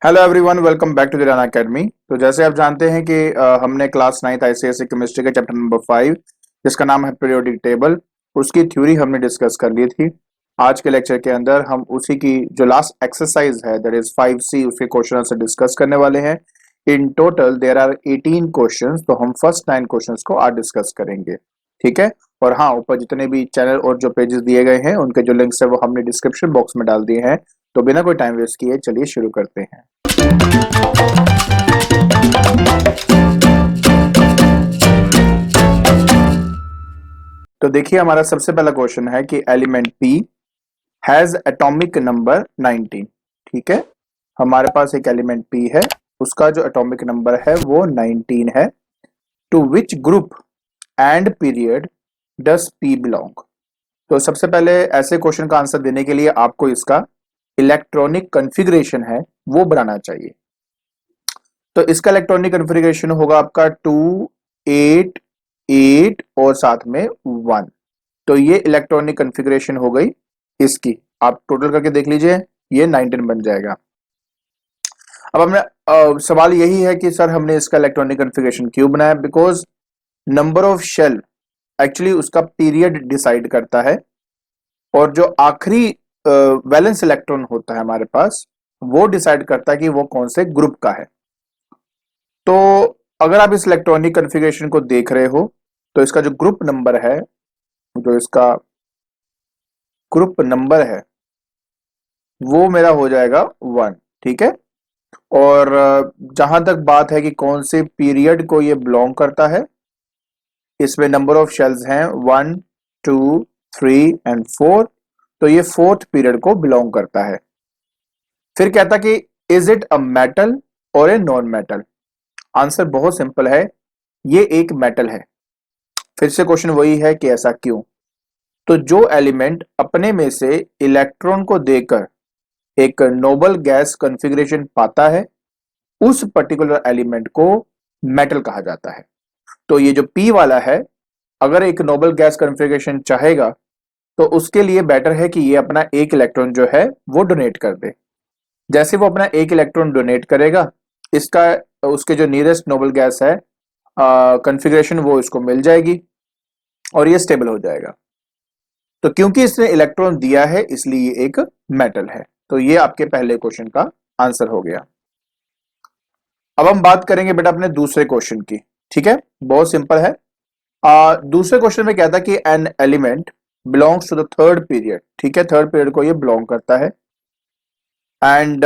Hello everyone, welcome back to the Rana academy. तो जैसे आप जानते हैं कि हमने क्लास 9th आईसीएसई केमिस्ट्री के चैप्टर नंबर 5 जिसका नाम है पीरियोडिक टेबल, उसकी थ्योरी हमने डिस्कस कर ली थी। आज के लेक्चर के अंदर हम उसी की जो लास्ट एक्सरसाइज है दैट इज 5C, उसके क्वेश्चन से डिस्कस करने वाले हैं। In total there are 18 questions, तो हम फर्स्ट 9 क्वेश्चंस को आज डिस्कस करेंगे। ठीक है। और हाँ, ऊपर जितने भी चैनल और जो पेजेस दिए गए हैं उनके जो लिंक्स है वो हमने डिस्क्रिप्शन बॉक्स में डाल दिए हैं। तो बिना कोई टाइम वेस्ट किए चलिए शुरू करते हैं। तो देखिए, हमारा सबसे पहला क्वेश्चन है कि element P has atomic number 19। ठीक है, हमारे पास एक एलिमेंट पी है, उसका जो एटॉमिक नंबर है वो 19 है। To which group and period does P belong. तो सबसे पहले ऐसे क्वेश्चन का आंसर देने के लिए आपको इसका इलेक्ट्रॉनिक कॉन्फ़िगरेशन है वो बनाना चाहिए। तो इसका इलेक्ट्रॉनिक कॉन्फ़िगरेशन होगा आपका 2 8 8 और साथ में 1। तो ये इलेक्ट्रॉनिक कॉन्फ़िगरेशन हो गई इसकी। आप टोटल करके देख लीजिए, ये 19 बन जाएगा। अब हमने सवाल यही है कि सर हमने इसका इलेक्ट्रॉनिक कॉन्फ़िगरेशन क्यों बनाया? Because number of shell actually उसका पीरियड डिसाइड करता है, और जो आखिरी वैलेंस इलेक्ट्रॉन होता है हमारे पास वो डिसाइड करता है कि वो कौन से ग्रुप का है। तो अगर आप इस इलेक्ट्रॉनिक कॉन्फ़िगरेशन को देख रहे हो तो इसका जो ग्रुप नंबर है, जो इसका ग्रुप नंबर है वो मेरा हो जाएगा 1। ठीक है। और जहां तक बात है कि कौन से पीरियड को ये बिलोंग करता है, इसमें नंबर ऑफ शेल्स हैं 1 2 3 एंड 4। तो ये फोर्थ पीरियड को बिलोंग करता है। फिर कहता कि इज इट अ मेटल और ए नॉन मेटल। आंसर बहुत सिंपल है, ये एक मेटल है। फिर से क्वेश्चन वही है कि ऐसा क्यों? तो जो एलिमेंट अपने में से इलेक्ट्रॉन को देकर एक नोबल गैस कॉन्फ़िगरेशन पाता है उस पर्टिकुलर एलिमेंट को मेटल कहा जाता है। तो ये जो पी वाला है, अगर एक नोबल गैस कॉन्फ़िगरेशन चाहेगा तो उसके लिए बेटर है कि ये अपना एक इलेक्ट्रॉन जो है वो डोनेट कर दे। जैसे वो अपना एक इलेक्ट्रॉन डोनेट करेगा, इसका उसके जो नियरेस्ट नोबल गैस है कॉन्फ़िगरेशन वो इसको मिल जाएगी और ये स्टेबल हो जाएगा। तो क्योंकि इसने इलेक्ट्रॉन दिया है इसलिए ये एक मेटल है। तो ये आपके पहले क्वेश्चन का आंसर हो गया। अब हम बात करेंगे बेटा अपने दूसरे क्वेश्चन की। ठीक है, बहुत सिंपल है। दूसरे क्वेश्चन में क्या था कि an element belongs to the third period. ठीक है, थर्ड पीरियड को ये बिलोंग करता है एंड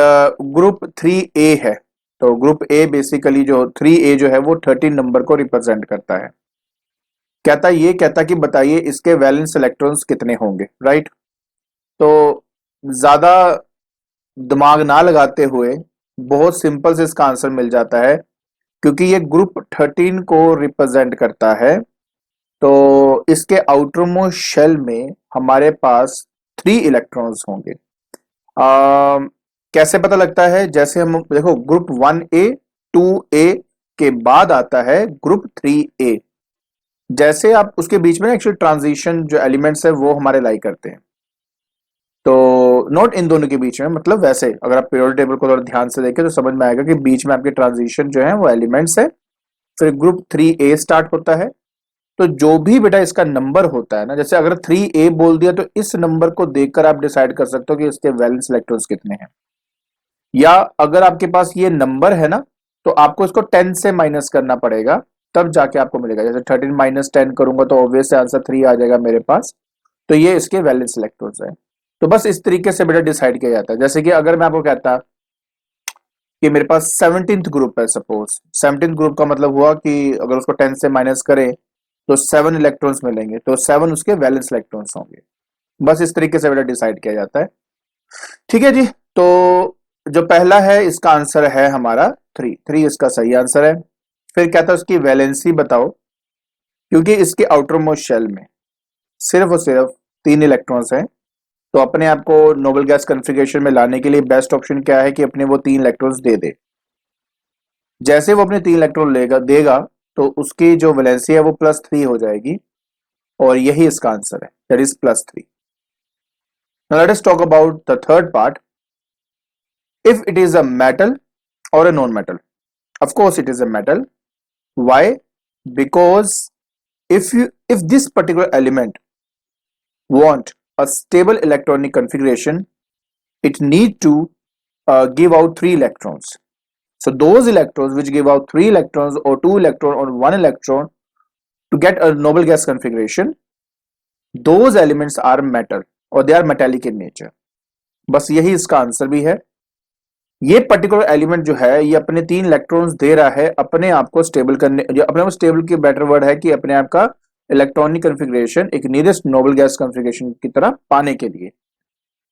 ग्रुप 3A है। तो ग्रुप ए बेसिकली जो 3A जो है वो 13 नंबर को रिप्रेजेंट करता है। कहता कि बताइए इसके वैलेंस इलेक्ट्रॉन्स कितने होंगे, राइट? तो ज्यादा दिमाग ना लगाते हुए बहुत सिंपल से इसका आंसर मिल जाता है, क्योंकि ये ग्रुप 13 को रिप्रेजेंट करता है। तो इसके आउटर मोस्ट शेल में हमारे पास 3 इलेक्ट्रॉन्स होंगे। कैसे पता लगता है? जैसे हम देखो, ग्रुप 1A 2A के बाद आता है ग्रुप 3A। जैसे आप उसके बीच में एक्चुअली ट्रांजिशन जो एलिमेंट्स है वो हमारे लाई करते हैं। तो नोट इन दोनों के बीच में, मतलब वैसे अगर आप पीरियोडिक टेबल को थोड़ा ध्यान से देखें तो समझ में आएगा कि बीच में आपके ट्रांजिशन जो है वो एलिमेंट्स है। फिर ग्रुप 3A स्टार्ट होता है। तो जो भी बेटा इसका नंबर होता है ना, जैसे अगर 3A बोल दिया तो इस नंबर को देखकर आप डिसाइड कर सकते हो कि इसके वैलेंस इलेक्ट्रॉन्स कितने हैं। या अगर आपके पास ये नंबर है ना, तो आपको इसको 10 से माइनस करना पड़ेगा, तब जाके आपको मिलेगा। जैसे 13 माइनस 10 करूंगा तो ऑब्वियस आंसर 3 आ जाएगा मेरे पास। तो ये इसके वैलेंस इलेक्ट्रॉन्स है। तो बस इस तरीके से बेटा डिसाइड किया जाता है। जैसे कि अगर मैं आपको कहता कि मेरे पास 17th ग्रुप है, सपोज 17th ग्रुप का मतलब हुआ कि अगर उसको 10 से माइनस करें तो 7 इलेक्ट्रॉन्स मिलेंगे, तो 7 उसके वैलेंस इलेक्ट्रॉन्स होंगे। बस इस तरीके से बेटा डिसाइड किया जाता है। ठीक है जी। तो जो पहला है इसका आंसर है हमारा 3। 3 इसका सही आंसर है। फिर कहता है उसकी वैलेंसी बताओ, क्योंकि इसके आउटर मोस्ट शेल में सिर्फ और सिर्फ 3 इलेक्ट्रॉन्स हैं। तो अपने आप को नोबल गैस कॉन्फ़िगरेशन में लाने के लिए बेस्ट ऑप्शन क्या है कि अपने वो 3 इलेक्ट्रॉन्स दे दे। जैसे वो अपने 3 इलेक्ट्रॉन लेगा देगा तो उसकी जो वैलेंसी है वो +3 हो जाएगी, और यही इसका आंसर है, that is +3। Now let us talk about the third part. If it is a metal or a non-metal? Of course it is a metal. Why? Because if this particular element want a stable electronic configuration, it need to give out 3 electrons. So those electrons which give out 3 electrons or 2 electron or 1 electron to get a noble gas configuration, those elements are metal or they are metallic in nature. बस यही इसका answer भी है। ये particular element जो है ये अपने 3 इलेक्ट्रॉन्स दे रहा है अपने आप को स्टेबल करने, जो अपने आप स्टेबल की बेटर वर्ड है कि अपने आप का इलेक्ट्रॉनिक कॉन्फ़िगरेशन एक नियरेस्ट नोबल गैस कॉन्फ़िगरेशन की तरह पाने के लिए।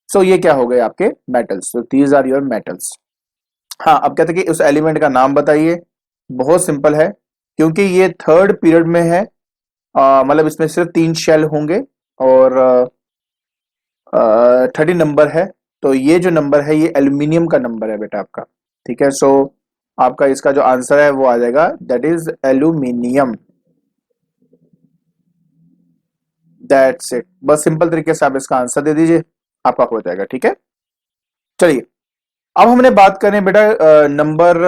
सो ये क्या हो गए आपके metals. So these are your metals. हाँ, अब कहते हैं कि उस एलिमेंट का नाम बताइए। बहुत सिंपल है, क्योंकि ये थर्ड पीरियड में है, मतलब इसमें सिर्फ 3 शेल होंगे और 30 नंबर है। तो ये जो नंबर है ये एल्यूमिनियम का नंबर है बेटा आपका, ठीक है। सो आपका इसका जो आंसर है वो आ जाएगा, that is aluminium. That's it. बस सिंपल तरीके से आप इसका आंसर दे दीजिए, आपका हो जाएगा, ठीक है। चलिए अब हमने बात करें बेटा नंबर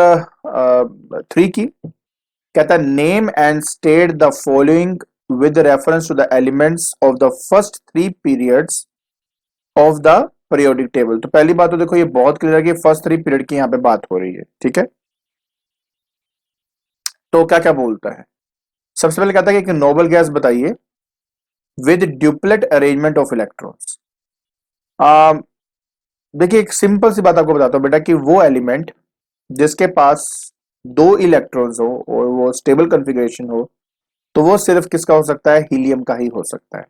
3 की। कहता है name and state the following with reference to the elements of the first 3 periods of the periodic table. तो पहली बात तो देखो ये बहुत क्लियर है कि फर्स्ट 3 पीरियड की यहाँ पे बात हो रही है, ठीक है। तो क्या क्या बोलता है, सबसे पहले कहता है कि एक नोबल गैस बताइए with duplet arrangement of electrons. देखिए एक सिंपल सी बात आपको बताता हूं बेटा कि वो एलिमेंट जिसके पास 2 इलेक्ट्रॉन्स हो और वो स्टेबल कॉन्फ़िगरेशन हो, तो वो सिर्फ किसका हो सकता है, हीलियम का ही हो सकता है।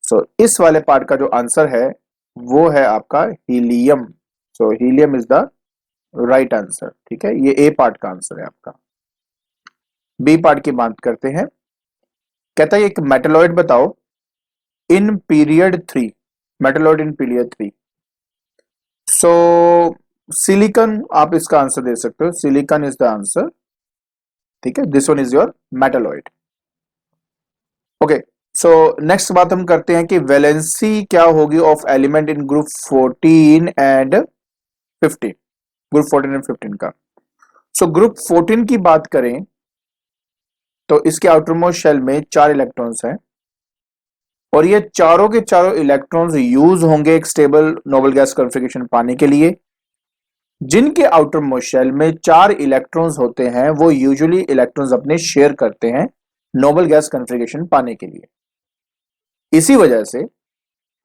सो इस वाले पार्ट का जो आंसर है वो है आपका helium. So helium is the right answer, ठीक है। ये ए पार्ट का आंसर है आपका। बी पार्ट की बात करते हैं। कहता है एक मेटलॉइड बताओ in period 3, metalloid in period 3। So silicon आप इसका आंसर दे सकते हो, सिलिकॉन इज द आंसर, ठीक है। This one is your metalloid. Okay, so next बात हम करते हैं कि वैलेंसी क्या होगी of element in group 14 and 15, group 14 and 15 का। सो ग्रुप 14 की बात करें तो इसके आउटरमोस्ट शेल में 4 इलेक्ट्रॉन्स हैं और ये चारों के चारों इलेक्ट्रॉन्स यूज होंगे एक स्टेबल नोबल गैस कॉन्फ़िगरेशन पाने के लिए। जिनके आउटरमोस्ट शेल में 4 इलेक्ट्रॉन्स होते हैं वो यूजुअली इलेक्ट्रॉन्स अपने शेयर करते हैं नोबल गैस कॉन्फ़िगरेशन पाने के लिए। इसी वजह से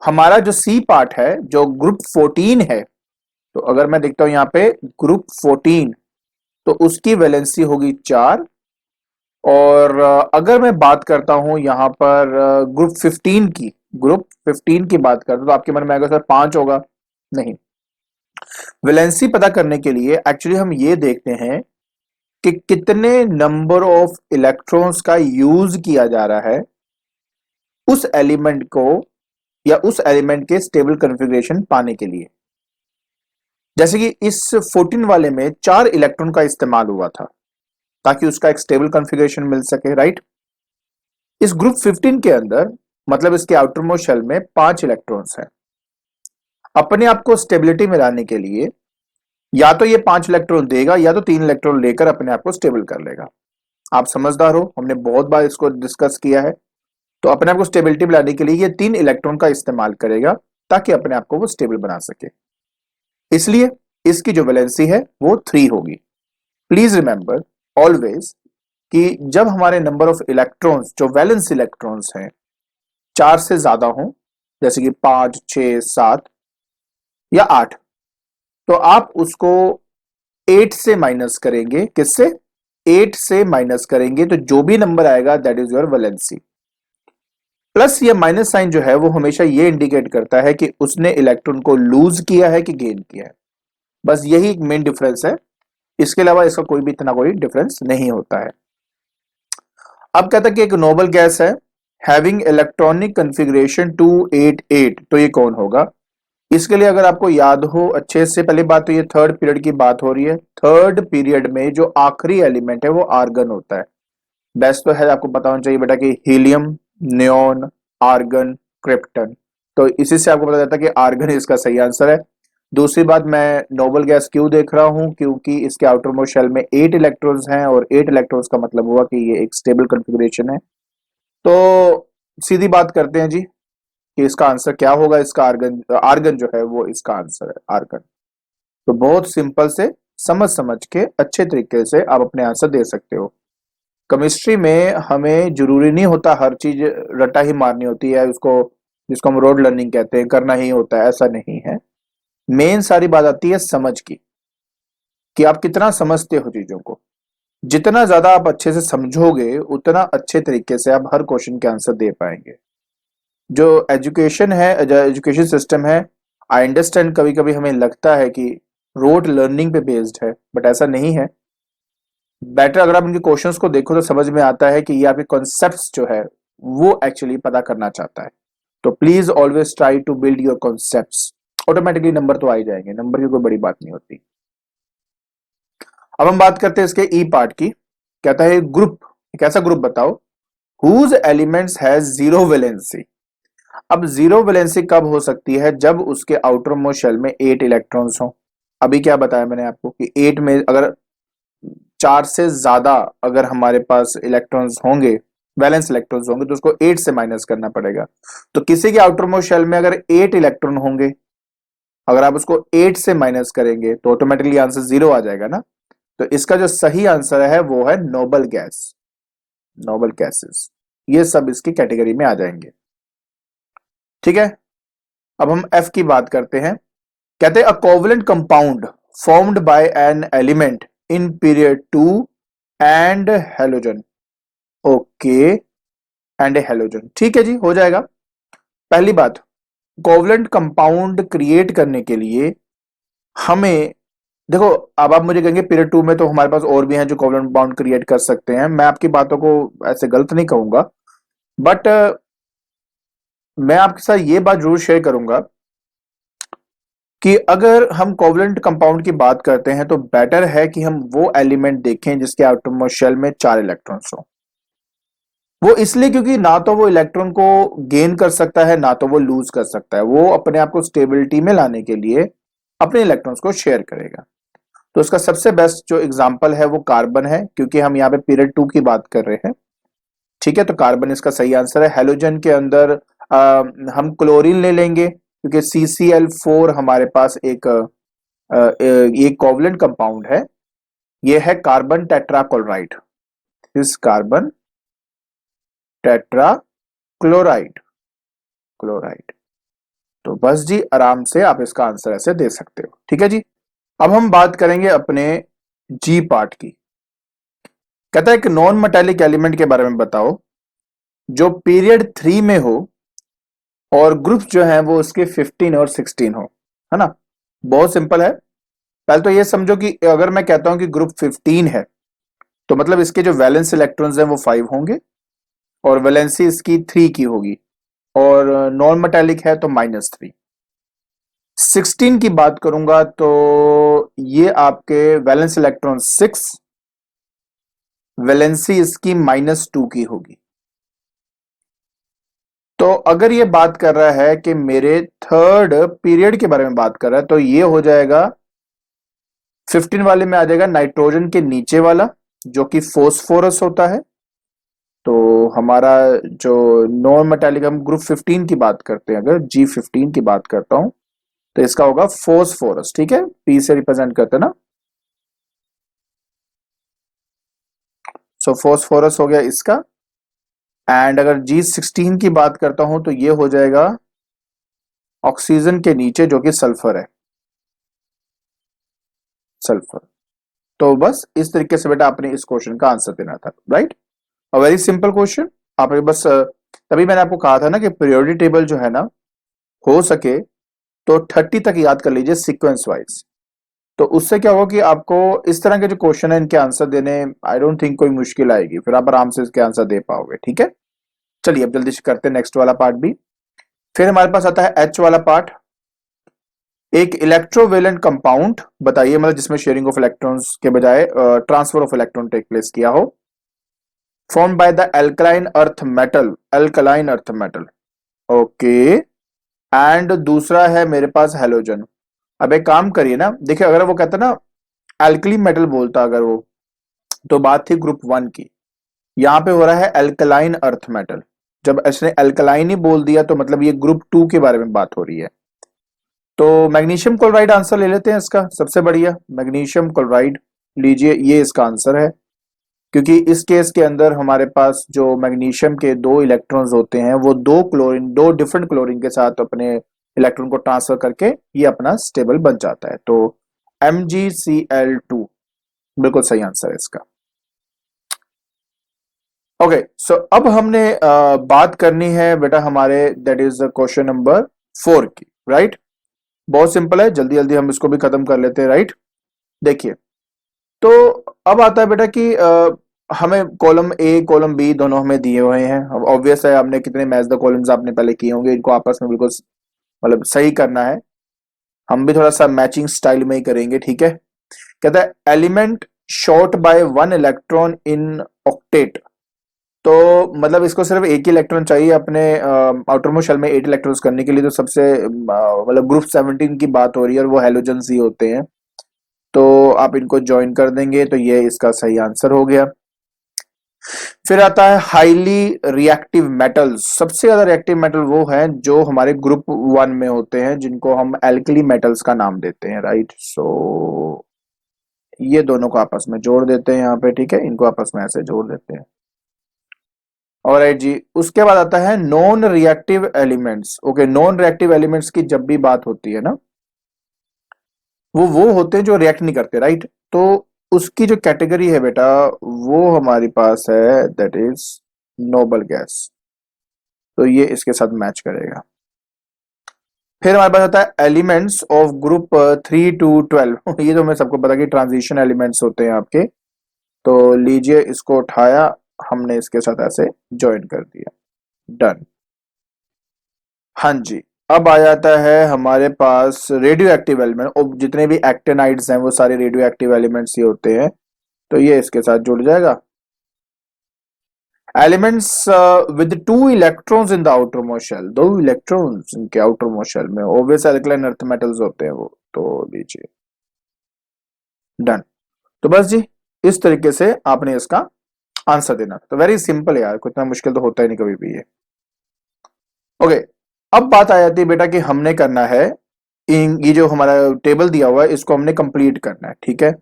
हमारा जो सी पार्ट है जो ग्रुप 14 है, तो अगर मैं देखता हूं यहां पे ग्रुप 14, तो उसकी वैलेंसी होगी 4। और अगर मैं बात करता हूं यहां पर ग्रुप 15 की, ग्रुप 15 की बात करता हूं तो आपके मन में आएगा सर 5 होगा, नहीं। वैलेंसी पता करने के लिए एक्चुअली हम ये देखते हैं कि कितने नंबर ऑफ इलेक्ट्रॉन्स का यूज किया जा रहा है उस एलिमेंट को या उस एलिमेंट के स्टेबल कॉन्फ़िगरेशन पाने के लिए। जैसे कि इस 14 वाले में 4 इलेक्ट्रॉन का इस्तेमाल हुआ था ताकि उसका एक स्टेबल कॉन्फ़िगरेशन मिल सके, राइट। इस ग्रुप 15 के अंदर मतलब इसके आउटरमोस्ट शेल में 5 इलेक्ट्रॉन्स हैं। अपने आप को स्टेबिलिटी में लाने के लिए या तो ये 5 इलेक्ट्रॉन देगा या तो 3 इलेक्ट्रॉन लेकर अपने आप को स्टेबल कर लेगा। आप समझदार हो, हमने बहुत बार इसको डिस्कस किया है। तो अपने आप को स्टेबिलिटी में लाने के लिए ये 3 इलेक्ट्रॉन का इस्तेमाल करेगा ताकि अपने आप को वो स्टेबल बना सके। इसलिए इसकी जो वैलेंसी है वो 3 होगी। प्लीज रिमेंबर ऑलवेज कि जब हमारे नंबर ऑफ इलेक्ट्रॉन्स जो वैलेंस इलेक्ट्रॉन्स हैं 4 से ज्यादा हों, जैसे कि 5, 6, 7 या 8, तो आप उसको 8 से माइनस करेंगे। किससे? 8 से माइनस करेंगे, तो जो भी नंबर आएगा that is your valency. Plus या माइनस साइन जो है वो हमेशा ये इंडिकेट करता है कि उसने इलेक्ट्रॉन को लूज किया है कि गेन किया है। बस यही एक मेन डिफरेंस है, इसके अलावा इसका कोई भी इतना कोई डिफरेंस नहीं होता है। अब कहता है कि एक नोबल गैस है हैविंग इलेक्ट्रॉनिक कॉन्फ़िगरेशन 288, तो ये कौन होगा? इसके लिए अगर आपको याद हो अच्छे से, पहली बात तो ये थर्ड पीरियड की बात हो रही है। थर्ड पीरियड में जो आखिरी एलिमेंट है वो आर्गन होता है। बेस्ट तो है आपको पता होना चाहिए बेटा कि हीलियम, नियोन, आर्गन, क्रिप्टन। तो इसी से आपको पता चलता है कि आर्गन इसका सही आंसर है। दूसरी बात, मैं नोबल गैस क्यों देख रहा हूं, क्योंकि इसके आउटर मोस्ट शेल में 8 इलेक्ट्रॉन्स हैं और 8 इलेक्ट्रॉन्स का मतलब हुआ कि ये एक स्टेबल कॉन्फ़िगरेशन है। तो सीधी बात करते हैं जी कि इसका आंसर क्या होगा। इसका आर्गन, आर्गन जो है वो इसका आंसर है, आर्गन। तो बहुत सिंपल से समझ समझ के अच्छे तरीके से आप अपने आंसर दे सकते हो। केमिस्ट्री में हमें जरूरी नहीं होता हर चीज रट्टा ही मारनी होती है, उसको जिसको हम रोड लर्निंग कहते हैं करना ही होता है, ऐसा नहीं है। मेन सारी बात आती है समझ की, कि आप कितना समझते हो चीजों को। जितना ज्यादा आप अच्छे से समझोगे उतना अच्छे तरीके से आप हर क्वेश्चन के आंसर दे पाएंगे। जो एजुकेशन है, जो एजुकेशन सिस्टम है, आई अंडरस्टैंड, कभी कभी हमें लगता है कि रोड लर्निंग पे बेस्ड है, बट ऐसा नहीं है। बेटर अगर आप उनके क्वेश्चंस को देखो तो समझ में आता है कि ये आपके कॉन्सेप्ट्स जो है वो एक्चुअली पता करना चाहता है। तो please always try to build your concepts. Automatically number तो आ ही जाएंगे, नंबर की कोई बड़ी बात नहीं होती। अब हम बात करते हैं इसके ई पार्ट की। कहता है ग्रुप, एक ऐसा ग्रुप बताओ whose elements has zero valency. अब जीरो वैलेंसी कब हो सकती है? जब उसके आउटर मोस्ट शेल में 8 इलेक्ट्रॉन्स हो। अभी क्या बताया मैंने आपको कि 8 में अगर 4 से ज्यादा अगर हमारे पास इलेक्ट्रॉन्स होंगे, वैलेंस इलेक्ट्रॉन्स होंगे, तो उसको 8 से माइनस करना पड़ेगा। तो किसी के आउटर मोस्ट शेल में अगर 8 इलेक्ट्रॉन होंगे, अगर आप उसको 8 से माइनस करेंगे तो ऑटोमेटिकली आंसर 0 आ जाएगा ना। तो इसका जो सही आंसर है वो है नोबल गैस, नोबल गैसेस। ये सब इसकी कैटेगरी में आ जाएंगे। ठीक है, अब हम एफ की बात करते हैं। कहते हैं a covalent compound formed by an element in period 2 and halogen. Okay, and A halogen, ठीक है जी, हो जाएगा। पहली बात, कोवलेंट कंपाउंड क्रिएट करने के लिए हमें, देखो, अब आप मुझे कहेंगे पीरियड 2 में तो हमारे पास और भी हैं जो कोवलेंट कंपाउंड क्रिएट कर सकते हैं। मैं आपकी बातों को ऐसे गलत नहीं कहूंगा, बट मैं आपके साथ ये बात जरूर शेयर करूंगा कि अगर हम कोवलेंट कंपाउंड की बात करते हैं तो बेटर है कि हम वो एलिमेंट देखें जिसके एटॉमिक शेल में 4 इलेक्ट्रॉन्स हो। वो इसलिए क्योंकि ना तो वो इलेक्ट्रॉन को गेन कर सकता है ना तो वो लूज कर सकता है। वो अपने आप को स्टेबिलिटी में लाने के लिए अपने इलेक्ट्रॉन्स को शेयर करेगा। तो उसका सबसे बेस्ट जो एग्जांपल है वो कार्बन है, क्योंकि हम यहाँ पे पीरियड 2 की बात कर रहे हैं। ठीक है, तो कार्बन इसका सही आंसर है। हेलोजन के अंदर हम क्लोरीन ले लेंगे, क्योंकि CCl4 हमारे पास एक ये कोवलेंट कंपाउंड है। ये है कार्बन टेट्राक्लोराइड, इस कार्बन टेट्रा क्लोराइड, क्लोराइड। तो बस जी, आराम से आप इसका आंसर ऐसे दे सकते हो। ठीक है जी, अब हम बात करेंगे अपने जी पार्ट की। कहता है कि नॉन मेटालिक एलिमेंट के बारे में बताओ जो पीरियड 3 में हो और ग्रुप जो है वो उसके 15 और 16 हो, है ना। बहुत सिंपल है। पहले तो ये समझो कि अगर मैं कहता हूं कि ग्रुप 15 है तो मतलब इसके जो वैलेंस इलेक्ट्रॉन्स हैं वो 5 होंगे और वैलेंसी इसकी 3 की होगी, और नॉन मेटालिक है तो -3। 16 की बात करूंगा तो ये आपके वैलेंस इलेक्ट्रॉन 6, वैलेंसी इसकी -2 की होगी। तो अगर ये बात कर रहा है कि मेरे थर्ड पीरियड के बारे में बात कर रहा है तो ये हो जाएगा 15 वाले में आ जाएगा नाइट्रोजन के नीचे वाला जो कि फोस्फोरस होता है। तो हमारा जो नॉन मेटालिक, हम ग्रुप 15 की बात करते हैं, अगर G15 की बात करता हूं तो इसका होगा फोस्फोरस। ठीक है, पी से रिप्रेजेंट करते हैं ना। सो फोस्फोरस हो गया इसका। एंड अगर G16 की बात करता हूं तो ये हो जाएगा ऑक्सीजन के नीचे जो कि सल्फर है, सल्फर। तो बस इस तरीके से बेटा आपने इस क्वेश्चन का आंसर देना था, right. A very simple question. आपने बस तभी मैंने आपको कहा था ना कि पीरियोडिक टेबल जो है ना, हो सके तो 30 तक याद कर लीजिए सीक्वेंस वाइज। तो उससे क्या होगा कि आपको इस तरह के जो क्वेश्चन है इनके आंसर देने, आई डोंट थिंक कोई मुश्किल आएगी, फिर आप आराम से इसके आंसर दे पाओगे। ठीक है, चलिए अब जल्दी से करते हैं नेक्स्ट वाला पार्ट भी। फिर हमारे पास आता है एच वाला पार्ट। एक इलेक्ट्रोवेलेंट कंपाउंड बताइए, मतलब जिसमें शेयरिंग ऑफ इलेक्ट्रॉन्स के बजाय transfer of electron take place किया हो। Form by the alkaline earth metal, alkaline earth metal. Okay, and दूसरा है मेरे पास हेलोजन। अब एक काम करिए ना, देखिए अगर वो कहता ना एल्कली मेटल बोलता अगर वो, तो बात थी ग्रुप 1 की। यहाँ पे हो रहा है एल्कलाइन अर्थ मेटल। जब इसने एल्कलाइन ही बोल दिया तो मतलब ये ग्रुप 2 के बारे में बात हो रही है। तो मैग्नीशियम क्लोराइड आंसर ले लेते हैं इसका, सबसे बढ़िया मैग्नीशियम क्लोराइड लीजिए, ये इसका आंसर है। क्योंकि इस केस के अंदर हमारे पास जो मैग्नीशियम के दो इलेक्ट्रॉन्स होते हैं वो दो डिफरेंट क्लोरीन के साथ अपने इलेक्ट्रॉन को ट्रांसफर करके ये अपना स्टेबल बन जाता है। तो MgCl2 बिल्कुल सही आंसर है इसका। ओके, सो अब हमने बात करनी है बेटा हमारे, दैट इज क्वेश्चन नंबर 4 की, राइट। बहुत सिंपल है, जल्दी जल्दी हम इसको भी खत्म कर लेते हैं, राइट। देखिए, तो अब आता है बेटा कि हमें कॉलम ए कॉलम बी दोनों हमें दिए हुए हैं। अब ऑब्वियस है, आपने कितने मैच द कॉलम्स आपने पहले किए होंगे, इनको आपस में बिल्कुल मतलब सही करना है। हम भी थोड़ा सा मैचिंग स्टाइल में ही करेंगे, ठीक है। कहता है element short by 1 electron in octet. तो मतलब इसको सिर्फ एक ही इलेक्ट्रॉन चाहिए अपने आउटर मोस्ट शेल में 8 इलेक्ट्रॉन्स करने के लिए। तो सबसे मतलब ग्रुप 17 की बात हो रही है और वो हैलोजन्स ही होते हैं। तो आप इनको ज्वाइन कर देंगे तो ये इसका सही आंसर हो गया। फिर आता है हाईली रिएक्टिव मेटल्स। सबसे ज्यादा रिएक्टिव मेटल वो हैं जो हमारे ग्रुप 1 में होते हैं, जिनको हम एल्कली मेटल्स का नाम देते हैं, राइट। सो ये दोनों को आपस में जोड़ देते हैं यहाँ पे, ठीक है, इनको आपस में ऐसे जोड़ देते हैं। ऑलराइट जी, उसके बाद आता है non reactive elements. Okay, non reactive elements की जब भी बात होती है ना, वो होते हैं जो रिएक्ट नहीं करते, राइट। तो उसकी जो कैटेगरी है बेटा वो हमारी पास है, दैट इज नोबल गैस। तो ये इसके साथ मैच करेगा। फिर हमारे पास आता है एलिमेंट्स ऑफ ग्रुप 3 to 12। ये तो हमें सबको पता कि ट्रांजिशन एलिमेंट्स होते हैं आपके। तो लीजिए, इसको उठाया, हमने इसके साथ ऐसे ज्वाइन कर दिया, डन। हाँ जी, अब आ जाता है हमारे पास रेडियो एक्टिव एलिमेंट। और जितने भी एक्टेनाइड्स हैं वो सारे रेडियो एक्टिव एलिमेंट्स ही होते हैं। तो ये इसके साथ जुड़ जाएगा। Elements with 2 electrons in the outermost shell. 2 electrons इनके आउटर मोस्ट शेल में, ऑब्वियस एल्कलाइन अर्थ मेटल्स होते हैं वो। तो लीजिए, डन। तो बस जी, इस तरीके से आपने इसका आंसर देना। तो वेरी सिंपल यार, कुछ इतना मुश्किल तो होता ही नहीं कभी भी ये। ओके, अब बात आ जाती है बेटा कि हमने करना है ये जो हमारा टेबल दिया हुआ है इसको हमने कंप्लीट करना है, ठीक है।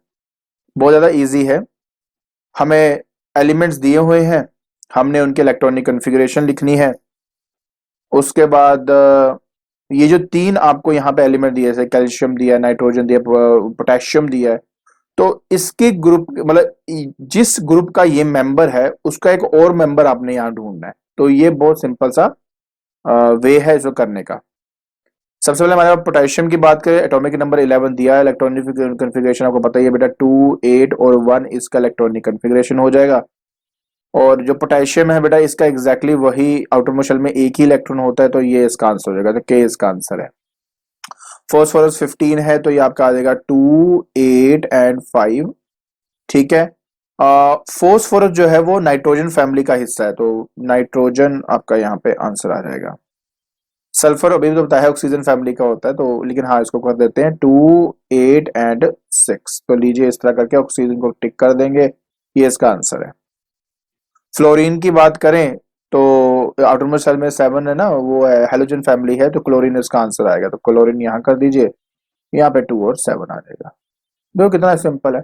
बहुत ज्यादा इजी है। हमें एलिमेंट्स दिए हुए हैं, हमने उनके इलेक्ट्रॉनिक कॉन्फ़िगरेशन लिखनी है। उसके बाद ये जो 3 आपको यहाँ पे एलिमेंट दिए, जैसे कैल्शियम दिया, नाइट्रोजन दिया, पोटेशियम दिया है। तो इसके ग्रुप मतलब जिस ग्रुप का ये मेंबर है उसका एक और मेंबर आपने यहाँ ढूंढना है। तो ये बहुत सिंपल सा वे है इसको करने का। सबसे पहले हमारे पास पोटेशियम की बात करें, एटॉमिक नंबर 11 दिया है। इलेक्ट्रॉनिक कन्फिग्रेशन आपको पता ही है बेटा, 2, 8 और 1 इसका इलेक्ट्रॉनिक कन्फिग्रेशन हो जाएगा। और जो पोटेशियम है बेटा इसका एग्जैक्टली वही आउटर मोस्ट शेल में एक ही इलेक्ट्रॉन होता है। तो ये इसका आंसर हो जाएगा, तो के इसका आंसर है। फॉस्फोरस 15 है तो ये आपका आ जाएगा 2, 8 एंड 5, ठीक है। फोस्फोरस जो है वो नाइट्रोजन फैमिली का हिस्सा है, तो नाइट्रोजन आपका यहाँ पे आंसर आ जाएगा। सल्फर अभी भी तो बताया ऑक्सीजन फैमिली का होता है, तो लेकिन हाँ इसको कर देते हैं 2, 8 एंड 6। तो लीजिए, इस तरह करके ऑक्सीजन को टिक कर देंगे, ये इसका आंसर है। फ्लोरीन की बात करें तो आउटरमोस्ट शेल में 7 है ना, वो है हेलोजन फैमिली है, तो क्लोरीन इसका आंसर आएगा। तो क्लोरीन यहाँ कर दीजिए, यहाँ पे 2 और 7 आ जाएगा। देखो कितना सिंपल है,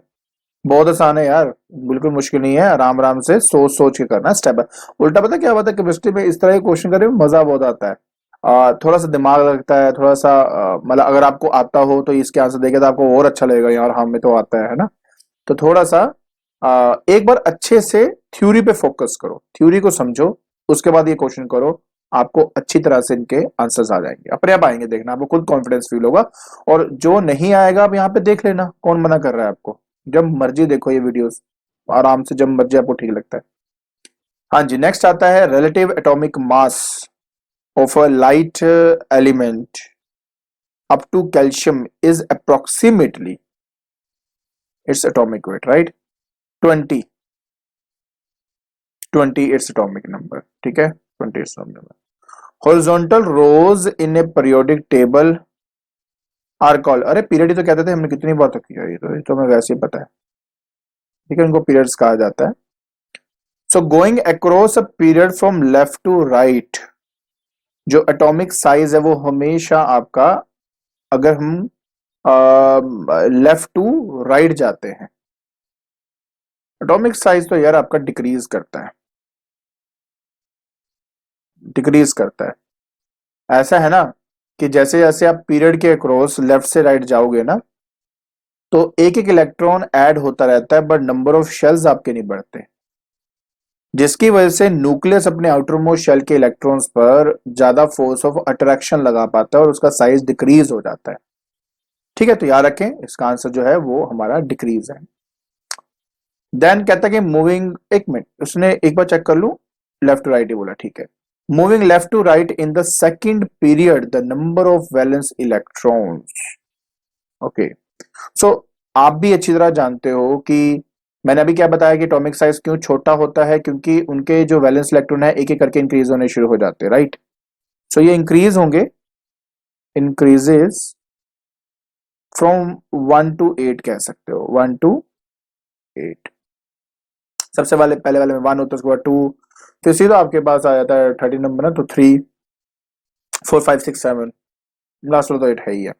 बहुत आसान है यार, बिल्कुल मुश्किल नहीं है। आराम आराम से सोच सोच के करना, स्टेप बाय। उल्टा पता क्या होता है केमिस्ट्री में, इस तरह के क्वेश्चन करने में मजा बहुत आता है। थोड़ा सा दिमाग लगता है, थोड़ा सा मतलब अगर आपको आता हो तो इसके आंसर देगा तो आपको और अच्छा लगेगा, यार हाँ में तो आता है ना। तो थोड़ा सा एक बार अच्छे से थ्योरी पे फोकस करो, थ्योरी को समझो, उसके बाद ये क्वेश्चन करो। आपको अच्छी तरह से इनके आंसर्स आ जाएंगे, अपने आप आएंगे, देखना आपको खुद कॉन्फिडेंस फील होगा। और जो नहीं आएगा आप यहाँ पे देख लेना, कौन मना कर रहा है आपको। जब मर्जी देखो ये वीडियोस आराम से, जब मर्जी आपको ठीक लगता है। हाँ जी, नेक्स्ट आता है relative atomic mass of a light element up to calcium is approximately its atomic weight, right. 20, 20 its atomic number, ठीक है, 20 its atomic number. Horizontal rows in a periodic table are called, अरे पीरियड ही तो कहते थे हमने, कितनी बार तो किया, ये तो हमें वैसे ही पता है, ठीक है, इनको पीरियड्स कहा जाता है। So going across a period from left to right, जो एटॉमिक साइज है वो हमेशा आपका, अगर हम लेफ्ट टू राइट जाते हैं, एटॉमिक साइज तो यार आपका डिक्रीज करता है, डिक्रीज करता है। ऐसा है ना कि जैसे जैसे आप पीरियड के अक्रॉस लेफ्ट से राइट जाओगे ना, तो एक एक इलेक्ट्रॉन ऐड होता रहता है, बट नंबर ऑफ शेल्स आपके नहीं बढ़ते, जिसकी वजह से न्यूक्लियस अपने आउटर मोस्ट शेल के इलेक्ट्रॉन्स पर ज्यादा फोर्स ऑफ अट्रैक्शन लगा पाता है और उसका साइज डिक्रीज हो जाता है। ठीक है, तो याद रखें इसका आंसर जो है वो हमारा डिक्रीज है। देन कहता है कि मूविंग, एक मिनट उसने एक बार चेक कर लूं, लेफ्ट टू राइट ही बोला, ठीक है। Moving left to right in the second period the number of valence electrons, okay. So आप भी अच्छी तरह जानते हो कि मैंने अभी क्या बताया कि एटॉमिक साइज क्यों छोटा होता है, क्योंकि उनके जो वैलेंस इलेक्ट्रॉन है एक एक करके इंक्रीज होने शुरू हो जाते हैं, राइट। सो ये इंक्रीज होंगे, इंक्रीजेस फ्रॉम 1 to 8 कह सकते हो, 1 to 8। सबसे वाले पहले वाले में 1 होता है, उसके बाद 2, फिर सीधा आपके पास आ जाता है 30 नंबर ना, तो 3 4 5 6 7, लास्ट वाला तो 8 है ही है।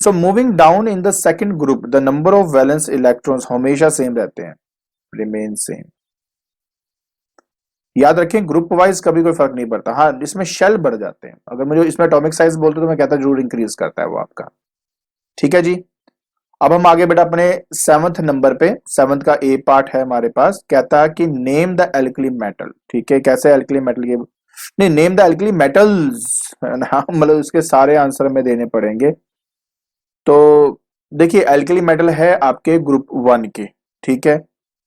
So moving down in the second group the number of valence electrons हमेशा सेम रहते हैं, रिमेन सेम। याद रखें ग्रुप वाइज कभी कोई फर्क नहीं पड़ता, हाँ इसमें शेल बढ़ जाते हैं, अगर मुझे इसमें एटॉमिक साइज बोलते तो मैं कहता जरूर इंक्रीज करता है वो आपका। ठीक है जी, अब हम आगे बेटा अपने 7th नंबर पे, 7th का ए पार्ट है हमारे पास, कहता है कि नेम द एल्कली मेटल। ठीक है, कैसे एल्कली मेटल के, नहीं नेम द एल्कली मेटल्स है ना, मतलब इसके सारे आंसर हमें देने पड़ेंगे। तो देखिए एल्कली मेटल है आपके ग्रुप 1 के, ठीक है।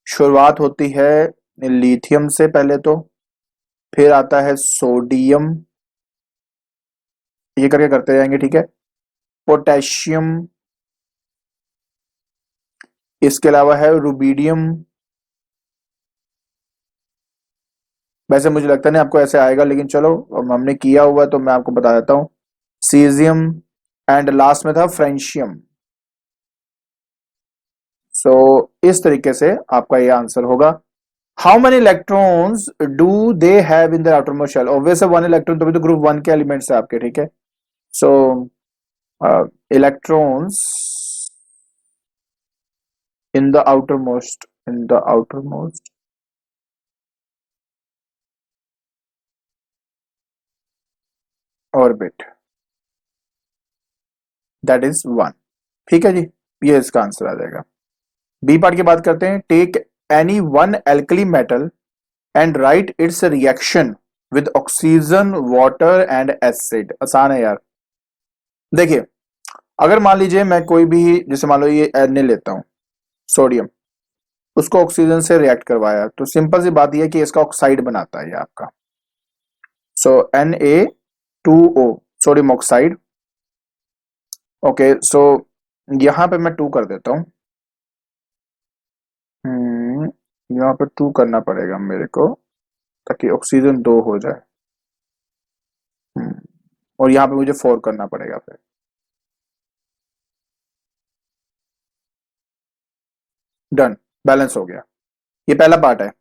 शुरुआत होती है लिथियम से पहले तो, फिर आता है सोडियम, ये करके करते जाएंगे, ठीक है। पोटेशियम, इसके अलावा है रुबीडियम, वैसे मुझे लगता नहीं आपको ऐसे आएगा, लेकिन चलो हमने किया हुआ है तो मैं आपको बता देता हूँ। सीजियम, एंड लास्ट में था फ्रेंशियम। सो इस तरीके से आपका ये आंसर होगा। How many electrons do they have in the outermost shell, obvious है 1 इलेक्ट्रॉन, तो भी तो ग्रुप 1 के एलिमेंट्स है आपके, ठीक है। सो electrons in the outermost, in the outermost orbit, that is 1। ठीक है जी, ये इसका आंसर आ जाएगा। बी पार्ट की बात करते हैं। Take any one alkali metal and write its reaction with oxygen water and acid. आसान है यार। देखिए अगर मान लीजिए मैं कोई भी, जैसे मान लो ये Na लेता हूं, सोडियम, उसको ऑक्सीजन से रिएक्ट करवाया, तो सिंपल सी बात यह है कि इसका ऑक्साइड बनाता है ये आपका। सो Na2O, सोडियम ऑक्साइड। ओके, सो यहां पे मैं 2 कर देता हूं। यहाँ पे 2 करना पड़ेगा मेरे को, ताकि ऑक्सीजन 2 हो जाए। हम्म, और यहाँ पे मुझे 4 करना पड़ेगा फिर। डन, बैलेंस हो गया। ये पहला पार्ट है।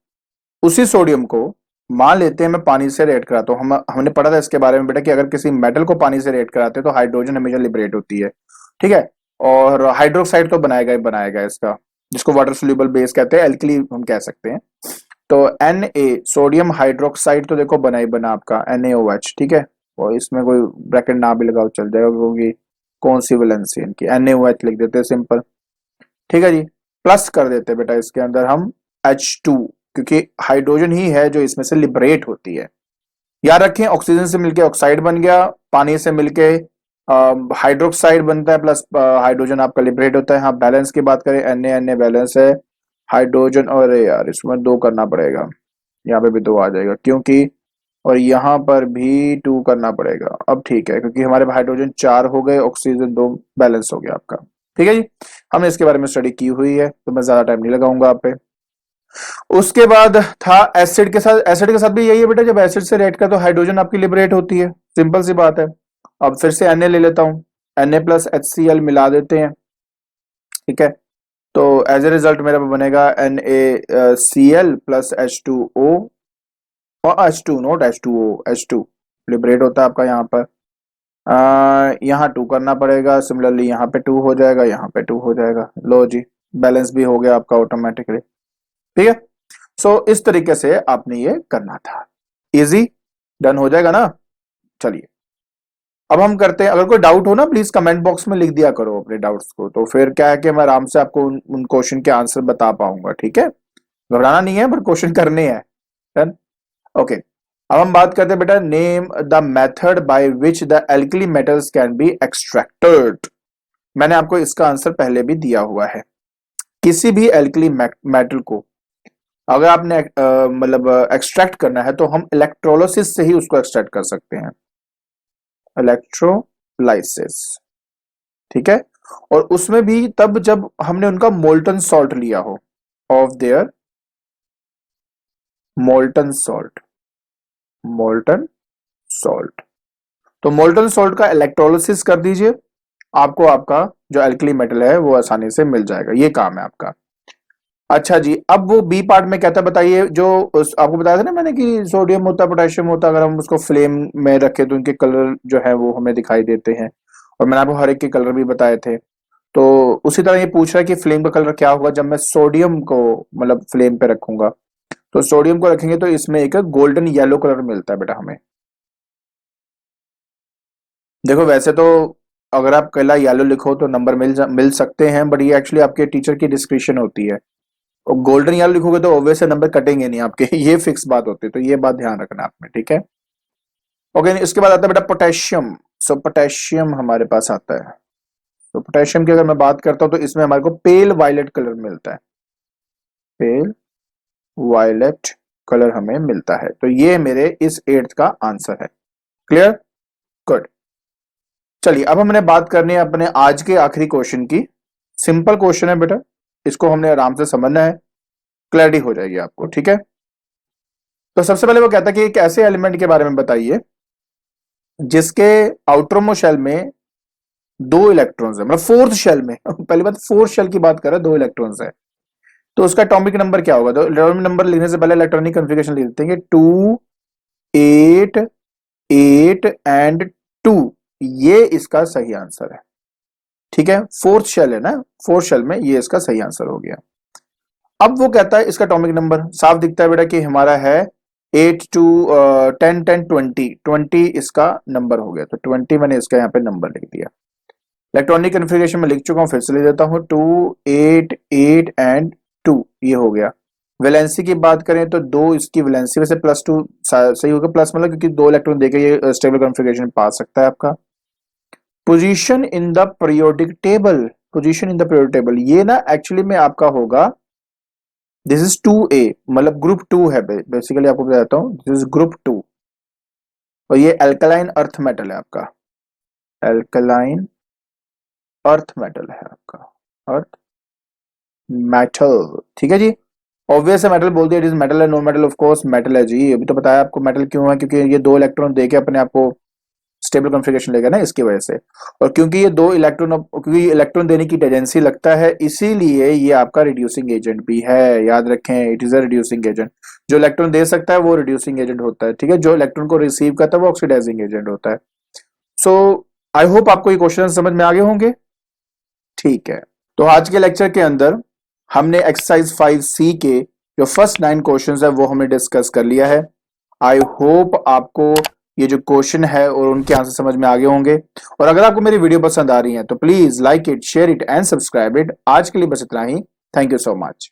उसी सोडियम को मान लेते हैं मैं पानी से रिएक्ट कराता हूँ। हमने पढ़ा था इसके बारे में बेटा कि अगर किसी मेटल को पानी से रिएक्ट कराते हैं तो हाइड्रोजन हमेशा लिबरेट होती है, ठीक है। और हाइड्रोक्साइड तो बनाएगा ही बनाएगा इसका, जिसको वाटर सोल्यूबल बेस कहते हैं, एल्कली हम कह सकते हैं। तो Na, सोडियम हाइड्रोक्साइड, तो देखो बना ही बना आपका NaOH, ठीक है। और इसमें कोई ब्रैकेट ना भी लगाओ चल जाएगा, क्योंकि कौन सी वैलेंसी इनकी, NaOH लिख देते हैं सिंपल। ठीक है जी, प्लस कर देते हैं बेटा इसके अंदर हम H2, क्योंकि हाइड्रोजन ही है जो इसमें से लिबरेट होती है। याद रखें ऑक्सीजन से मिलके ऑक्साइड बन गया, पानी से मिलके हाइड्रोक्साइड बनता है, प्लस हाइड्रोजन आपका लिबरेट होता है। हाँ बैलेंस की बात करें, Na बैलेंस है, हाइड्रोजन, और यार इसमें 2 करना पड़ेगा, यहाँ पे भी 2 आ जाएगा क्योंकि, और यहाँ पर भी 2 करना पड़ेगा। अब ठीक है, क्योंकि हमारे हाइड्रोजन 4 हो गए, ऑक्सीजन 2, बैलेंस हो गया आपका। ठीक है जी, हमने इसके बारे में स्टडी की हुई है तो मैं ज्यादा टाइम नहीं लगाऊंगा आप पे। उसके बाद था एसिड के साथ। एसिड के साथ भी यही है बेटा, जब एसिड से रिएक्ट कर तो हाइड्रोजन आपकी लिबरेट होती है, सिंपल सी बात है। अब फिर से Na ले लेता हूं, Na+HCl मिला देते हैं, ठीक है। तो एज ए रिजल्ट मेरा बनेगा NaCl प्लस H2O, और H2 note H2O, H2 liberate होता है आपका यहाँ पर। यहाँ 2 करना पड़ेगा, सिमिलरली यहाँ पे 2 हो जाएगा, यहाँ पे 2 हो जाएगा। लो जी, बैलेंस भी हो गया आपका ऑटोमेटिकली, ठीक है। सो इस तरीके से आपने ये करना था। इजी, डन हो जाएगा ना। चलिए अब हम करते हैं। अगर कोई डाउट हो ना प्लीज कमेंट बॉक्स में लिख दिया करो अपने डाउट्स को, तो फिर क्या है कि मैं आराम से आपको उन क्वेश्चन के आंसर बता पाऊंगा, ठीक है। घबराना नहीं है, पर क्वेश्चन करने हैं। Done, okay. अब हम बात करते हैं बेटा, name the method by which the alkali metals can be extracted. मैंने आपको इसका आंसर पहले भी दिया हुआ है। किसी भी एल्कली मेटल को अगर आपने मतलब एक्सट्रैक्ट करना है तो हम इलेक्ट्रोलिसिस से ही उसको एक्सट्रैक्ट कर सकते हैं, इलेक्ट्रोलाइसिस, ठीक है। और उसमें भी तब जब हमने उनका मोल्टन सॉल्ट लिया हो, of their molten salt, molten salt. तो मोल्टन सॉल्ट का इलेक्ट्रोलिसिस कर दीजिए, आपको आपका जो एल्कली मेटल है वो आसानी से मिल जाएगा। ये काम है आपका। अच्छा जी, अब वो बी पार्ट में कहता है, बताइए जो आपको बताया था ना मैंने कि सोडियम होता है, पोटेशियम होता है, अगर हम उसको फ्लेम में रखें तो उनके कलर जो है वो हमें दिखाई देते हैं, और मैंने आपको हर एक के कलर भी बताए थे। तो उसी तरह ये पूछ रहा है कि फ्लेम का कलर क्या होगा जब मैं सोडियम को मतलब फ्लेम पे रखूंगा। तो सोडियम को रखेंगे तो इसमें एक गोल्डन येलो कलर मिलता है बेटा हमें। देखो वैसे तो अगर आप पहला येलो लिखो तो नंबर मिल सकते हैं, बट ये एक्चुअली आपके टीचर की डिस्क्रिप्शन होती है। और गोल्डन येलो लिखोगे तो ऑब्वियस है नंबर कटेंगे नहीं आपके ये फिक्स बात होती है, तो ये बात ध्यान रखना आपने, ठीक है। ओके, इसके बाद आता है बेटा पोटेशियम। सो पोटेशियम हमारे पास आता है। तो पोटेशियम की अगर मैं बात करता हूं तो इसमें हमारे को पेल वायलेट कलर मिलता है, पेल वायलेट कलर हमें मिलता है। तो ये मेरे इस 8th का आंसर है। Clear, good. चलिए अब हमने बात करनी है अपने आज के आखिरी क्वेश्चन की। सिंपल क्वेश्चन है बेटा, इसको हमने आराम से समझना है, क्लैरिटी हो जाएगी आपको, ठीक है। तो सबसे पहले वो कहता है कि एक ऐसे एलिमेंट के बारे में बताइए जिसके आउटरमो शेल में 2 इलेक्ट्रॉन्स है, मतलब फोर्थ शेल में पहली बात फोर्थ शेल की बात कर रहा है, 2 इलेक्ट्रॉन्स है। तो उसका एटॉमिक नंबर क्या होगा? तो एटॉमिक नंबर लिखने से पहले इलेक्ट्रॉनिक कॉन्फ़िगरेशन लिख देते हैं कि 2 8 8 एंड 2, ये इसका सही आंसर है, ठीक है। फोर्थ शेल है ना, फोर्थ शेल में ये इसका सही आंसर हो गया। अब वो कहता है इसका एटॉमिक नंबर साफ दिखता है बेटा कि हमारा है 8 2 10 10 20 20 इसका नंबर हो गया। तो 20 मैंने इसका यहाँ पे नंबर लिख दिया। इलेक्ट्रॉनिक कॉन्फ़िगरेशन में लिख चुका हूँ, फिर से लिख देता हूँ 2 8 8 एंड 2, ये हो गया। वैलेंसी की बात करें तो 2 इसकी वैलेंसी वैसे +2 सही होगा, प्लस मतलब क्योंकि 2 इलेक्ट्रॉन देके ये स्टेबल कॉन्फ़िगरेशन पा सकता है आपका। Position in the periodic table, position in the periodic table ये ना एक्चुअली में आपका होगा, दिस इज 2A, मतलब ग्रुप 2 है बेसिकली, आपको बताता हूँ दिस इज ग्रुप 2, और ये एल्कलाइन अर्थ मेटल है आपका, एल्कलाइन अर्थ मेटल है आपका, अर्थ मेटल, ठीक है जी। ऑब्वियस है मेटल बोल दिया, इट इज मेटल है, no metal of course metal है जी। अभी तो बताया आपको मेटल क्यों है, क्योंकि ये 2 इलेक्ट्रॉन देके अपने आप को स्टेबल कॉन्फ़िगरेशन लेगा ना, इसकी वजह से। और क्योंकि ये 2 इलेक्ट्रॉन, क्योंकि इलेक्ट्रॉन देने की टेंडेंसी लगता है, इसीलिए ये आपका रिड्यूसिंग एजेंट भी है। याद रखें, it is a reducing agent. जो इलेक्ट्रॉन दे सकता है वो रिड्यूसिंग एजेंट होता है, ठीक है। जो इलेक्ट्रॉन को रिसीव करता है वो ऑक्सीडाइजिंग एजेंट होता है। सो आई होप आपको ये क्वेश्चन समझ में आ गए होंगे, ठीक है। तो आज के लेक्चर के अंदर हमने एक्सरसाइज 5C के जो फर्स्ट 9 क्वेश्चंस है वो हमने डिस्कस कर लिया है। आई होप आपको ये जो क्वेश्चन है और उनके आंसर समझ में आ गए होंगे। और अगर आपको मेरी वीडियो पसंद आ रही है तो please like it, share it and subscribe it. आज के लिए बस इतना ही। Thank you so much.